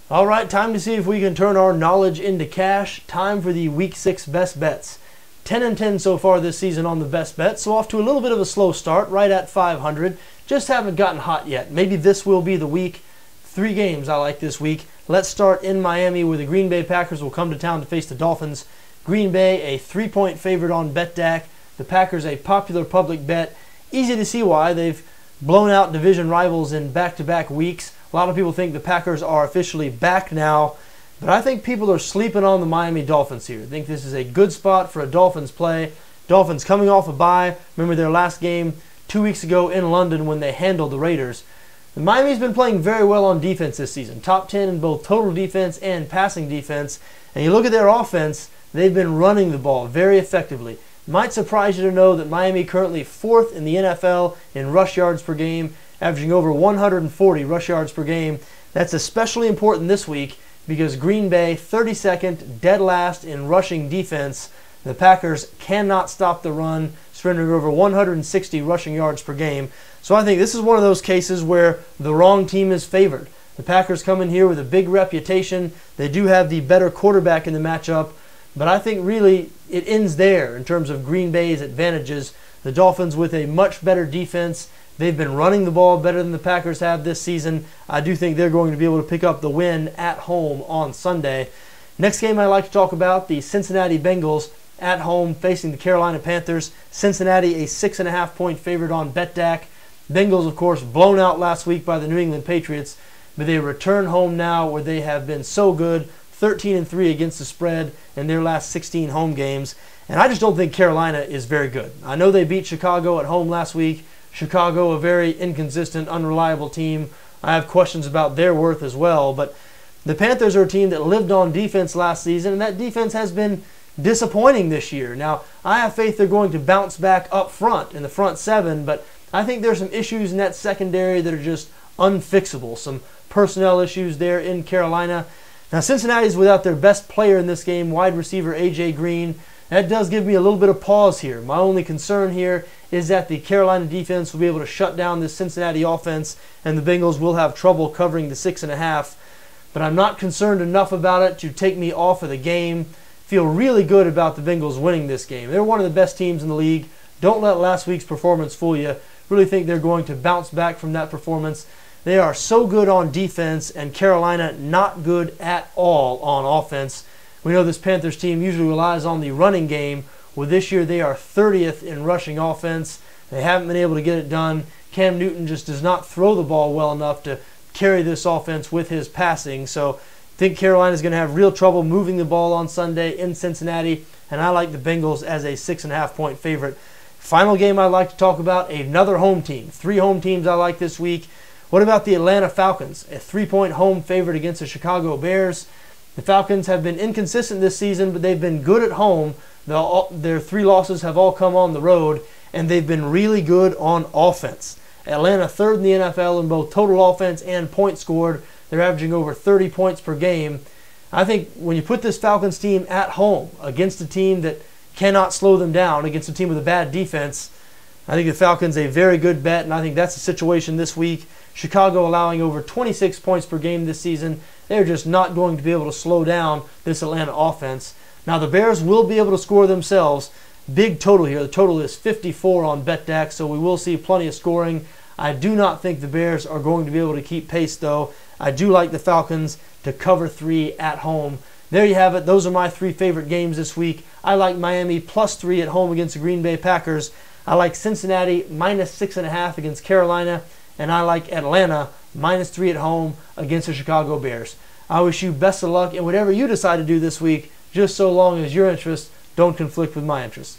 All right, time to see if we can turn our knowledge into cash. Time for the Week 6 best bets. 10 and 10 so far this season on the best bets, so off to a little bit of a slow start, right at 500. Just haven't gotten hot yet. Maybe this will be the week. 3 games I like this week. Let's start in Miami, where the Green Bay Packers will come to town to face the Dolphins. Green Bay, a 3-point favorite on BETDAQ. The Packers, a popular public bet. Easy to see why. They've blown out division rivals in back-to-back weeks. A lot of people think the Packers are officially back now, but I think people are sleeping on the Miami Dolphins here. I think this is a good spot for a Dolphins play. Dolphins coming off a bye. Remember their last game 2 weeks ago in London when they handled the Raiders. And Miami's been playing very well on defense this season. Top 10 in both total defense and passing defense. And you look at their offense, they've been running the ball very effectively. Might surprise you to know that Miami currently 4th in the NFL in rush yards per game, averaging over 140 rush yards per game. That's especially important this week because Green Bay, 32nd, dead last in rushing defense. The Packers cannot stop the run, surrendering over 160 rushing yards per game. So I think this is one of those cases where the wrong team is favored. The Packers come in here with a big reputation. They do have the better quarterback in the matchup, but I think really it ends there in terms of Green Bay's advantages. The Dolphins with a much better defense. They've been running the ball better than the Packers have this season. I do think they're going to be able to pick up the win at home on Sunday. Next game I'd like to talk about, the Cincinnati Bengals at home facing the Carolina Panthers. Cincinnati, a 6.5-point favorite on BETDAQ. Bengals, of course, blown out last week by the New England Patriots, but they return home now where they have been so good, 13-3 against the spread in their last 16 home games. And I just don't think Carolina is very good. I know they beat Chicago at home last week. Chicago, a very inconsistent, unreliable team. I have questions about their worth as well. But the Panthers are a team that lived on defense last season, and that defense has been disappointing this year. Now, I have faith they're going to bounce back up front in the front 7, but I think there's some issues in that secondary that are just unfixable. Some personnel issues there in Carolina. Now, Cincinnati's without their best player in this game, wide receiver A.J. Green. That does give me a little bit of pause here. My only concern here is that the Carolina defense will be able to shut down this Cincinnati offense, and the Bengals will have trouble covering the 6.5. But I'm not concerned enough about it to take me off of the game. Feel really good about the Bengals winning this game. They're one of the best teams in the league. Don't let last week's performance fool you. Really think they're going to bounce back from that performance. They are so good on defense, and Carolina not good at all on offense. We know this Panthers team usually relies on the running game. Well, this year they are 30th in rushing offense. They haven't been able to get it done. Cam Newton just does not throw the ball well enough to carry this offense with his passing. So I think Carolina is going to have real trouble moving the ball on Sunday in Cincinnati, and I like the Bengals as a 6.5-point favorite. Final game I'd like to talk about, another home team. 3 home teams I like this week. What about the Atlanta Falcons? A 3-point home favorite against the Chicago Bears. The Falcons have been inconsistent this season, but they've been good at home. Their 3 losses have all come on the road, and they've been really good on offense. Atlanta 3rd in the NFL in both total offense and points scored. They're averaging over 30 points per game. I think when you put this Falcons team at home against a team that cannot slow them down, against a team with a bad defense, I think the Falcons a very good bet, and I think that's the situation this week. Chicago allowing over 26 points per game this season. They're just not going to be able to slow down this Atlanta offense. Now, the Bears will be able to score themselves. Big total here. The total is 54 on BETDAQ, so we will see plenty of scoring. I do not think the Bears are going to be able to keep pace, though. I do like the Falcons to cover 3 at home. There you have it. Those are my 3 favorite games this week. I like Miami +3 at home against the Green Bay Packers. I like Cincinnati -6.5 against Carolina. And I like Atlanta -3 at home against the Chicago Bears. I wish you best of luck in whatever you decide to do this week, just so long as your interests don't conflict with my interests.